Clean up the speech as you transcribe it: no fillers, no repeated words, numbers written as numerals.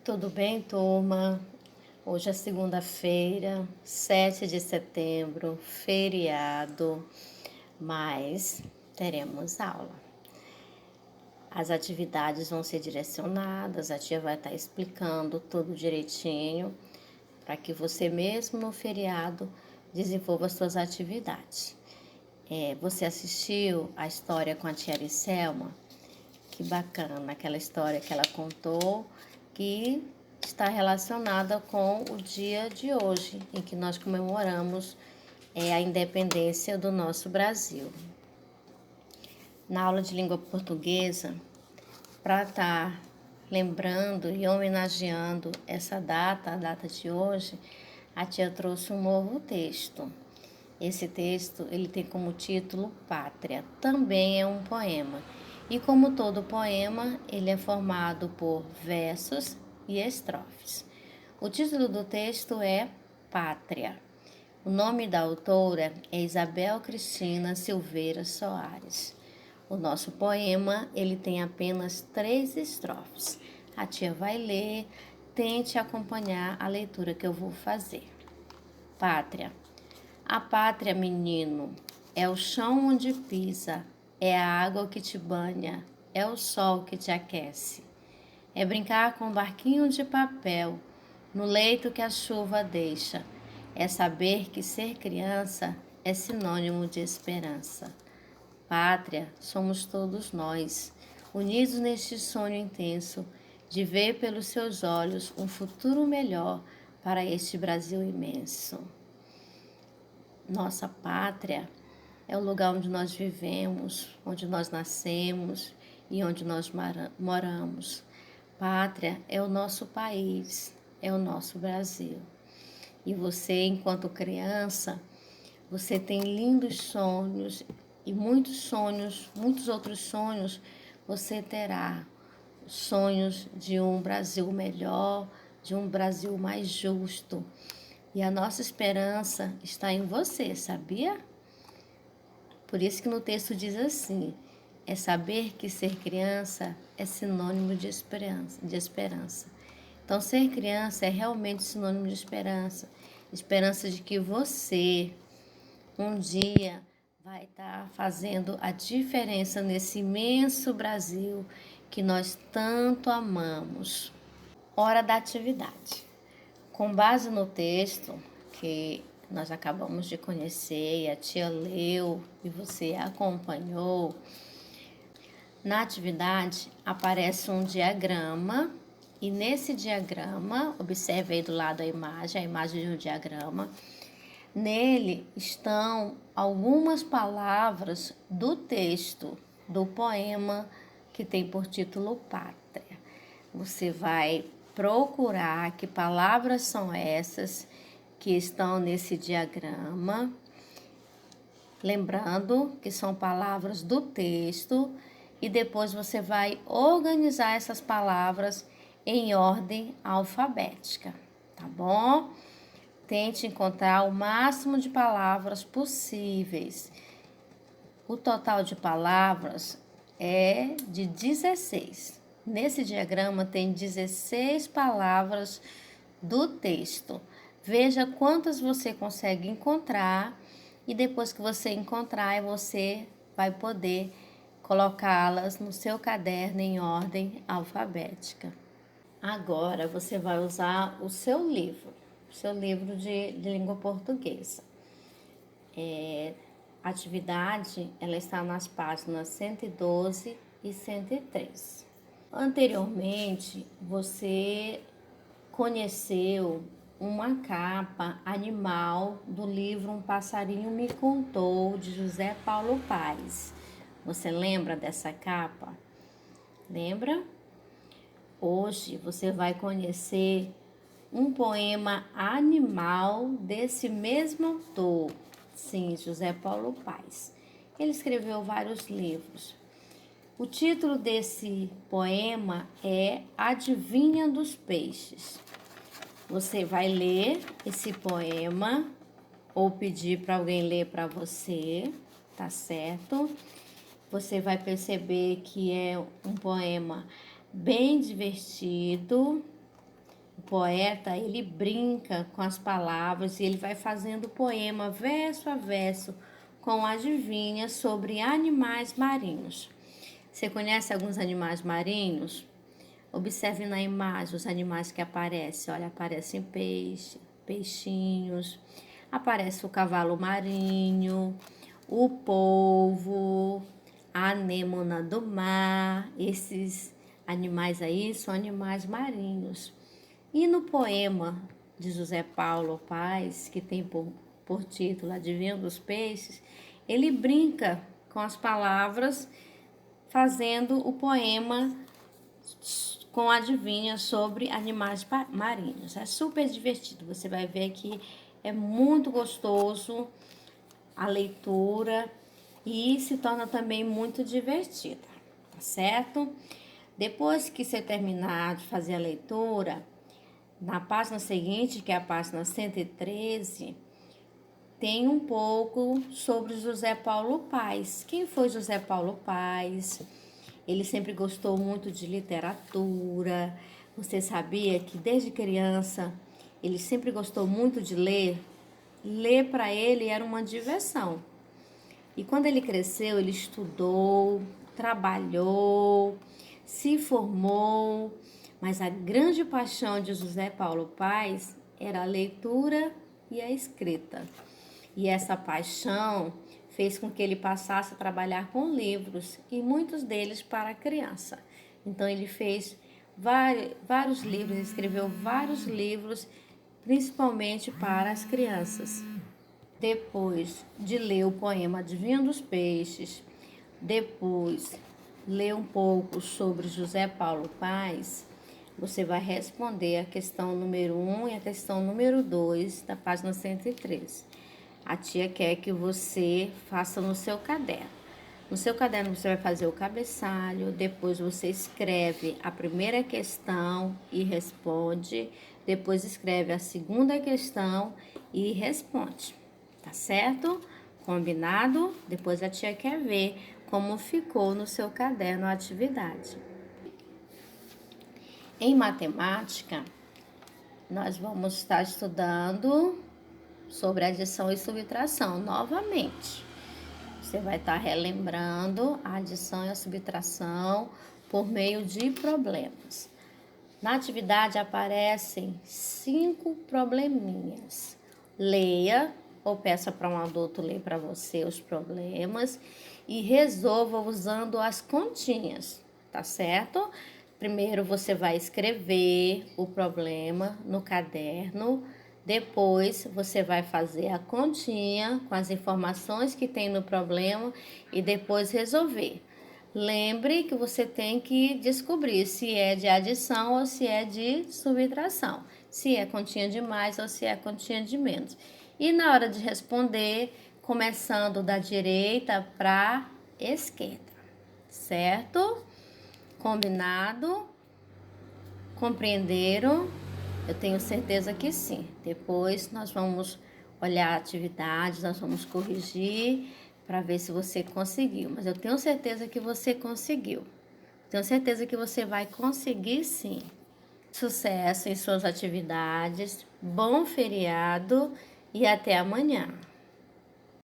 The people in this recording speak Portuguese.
Tudo bem, turma? Hoje é segunda-feira, 7 de setembro, feriado, mas teremos aula. As atividades vão ser direcionadas, a tia vai estar explicando tudo direitinho, para que você mesmo no feriado desenvolva as suas atividades. Você assistiu a história com a tia Aricelma? Que bacana, aquela história que ela contou, que está relacionada com o dia de hoje, em que nós comemoramos a independência do nosso Brasil. Na aula de língua portuguesa, para estar lembrando e homenageando essa data, a data de hoje, a tia trouxe um novo texto. Esse texto ele tem como título Pátria, também é um poema. E como todo poema, ele é formado por versos e estrofes. O título do texto é Pátria. O nome da autora é Isabel Cristina Silveira Soares. O nosso poema, ele tem apenas 3 estrofes. A tia vai ler, tente acompanhar a leitura que eu vou fazer. Pátria. A pátria, menino, é o chão onde pisa, é a água que te banha, é o sol que te aquece. É brincar com um barquinho de papel, no leito que a chuva deixa. É saber que ser criança é sinônimo de esperança. Pátria somos todos nós, unidos neste sonho intenso de ver pelos seus olhos um futuro melhor para este Brasil imenso. Nossa pátria é o lugar onde nós vivemos, onde nós nascemos e onde nós moramos. Pátria é o nosso país, é o nosso Brasil. E você, enquanto criança, você tem lindos sonhos e muitos outros sonhos você terá. Sonhos de um Brasil melhor, de um Brasil mais justo. E a nossa esperança está em você, sabia? Por isso que no texto diz assim, é saber que ser criança é sinônimo de esperança. Então, ser criança é realmente sinônimo de esperança. Esperança de que você, um dia, vai estar fazendo a diferença nesse imenso Brasil que nós tanto amamos. Hora da atividade. Com base no texto que nós acabamos de conhecer e a tia leu e você acompanhou, na atividade aparece um diagrama e nesse diagrama, observe aí do lado a imagem de um diagrama, nele estão algumas palavras do texto do poema que tem por título Pátria. Você vai procurar que palavras são essas que estão nesse diagrama, lembrando que são palavras do texto, e depois você vai organizar essas palavras em ordem alfabética, tá bom? Tente encontrar o máximo de palavras possíveis. O total de palavras é de 16. Nesse diagrama tem 16 palavras do texto. Veja quantas você consegue encontrar e depois que você encontrar, você vai poder colocá-las no seu caderno em ordem alfabética. Agora você vai usar o seu livro de língua portuguesa. A atividade ela está nas páginas 112 e 103. Anteriormente, você conheceu uma capa animal do livro Um Passarinho Me Contou, de José Paulo Paes. Você lembra dessa capa? Lembra? Hoje você vai conhecer um poema animal desse mesmo autor, sim, José Paulo Paes. Ele escreveu vários livros. O título desse poema é Adivinha dos Peixes. Você vai ler esse poema ou pedir para alguém ler para você, tá certo? Você vai perceber que é um poema bem divertido, O poeta, ele brinca com as palavras e ele vai fazendo o poema verso a verso com adivinhas sobre animais marinhos. Você conhece alguns animais marinhos? Observe na imagem os animais que aparecem. Olha, aparecem peixinhos, aparece o cavalo marinho, o polvo, a anêmona do mar. Esses animais aí são animais marinhos. E no poema de José Paulo Paes, que tem por título Adivinha dos Peixes, ele brinca com as palavras, fazendo o poema com adivinha sobre animais marinhos. É super divertido, você vai ver que é muito gostoso a leitura e se torna também muito divertida, tá certo? Depois que você terminar de fazer a leitura, na página seguinte, que é a página 113, tem um pouco sobre José Paulo Paes. Quem foi José Paulo Paes? Ele sempre gostou muito de literatura. Você sabia que desde criança ele sempre gostou muito de ler? Ler para ele era uma diversão. E quando ele cresceu, ele estudou, trabalhou, se formou, mas a grande paixão de José Paulo Paes era a leitura e a escrita. E essa paixão fez com que ele passasse a trabalhar com livros, e muitos deles para a criança. Então ele fez vários livros, escreveu vários livros, principalmente para as crianças. Depois de ler o poema Adivinha dos Peixes, depois ler um pouco sobre José Paulo Paes, você vai responder a questão número 1 e a questão número 2 da página 113. A tia quer que você faça no seu caderno. No seu caderno você vai fazer o cabeçalho, depois você escreve a primeira questão e responde, depois escreve a segunda questão e responde. Tá certo? Combinado? Depois a tia quer ver como ficou no seu caderno a atividade. Em matemática, nós vamos estar estudando sobre adição e subtração novamente. Você vai estar relembrando a adição e a subtração por meio de problemas. Na atividade aparecem 5 probleminhas. Leia ou peça para um adulto ler para você os problemas e resolva usando as continhas, tá certo? Primeiro você vai escrever o problema no caderno, depois você vai fazer a continha com as informações que tem no problema e depois resolver. Lembre que você tem que descobrir se é de adição ou se é de subtração, se é continha de mais ou se é continha de menos. E na hora de responder, começando da direita para a esquerda, certo? Combinado? Compreenderam? Eu tenho certeza que sim. Depois nós vamos olhar a atividade, nós vamos corrigir para ver se você conseguiu. Mas eu tenho certeza que você conseguiu. Tenho certeza que você vai conseguir sim. Sucesso em suas atividades, bom feriado e até amanhã.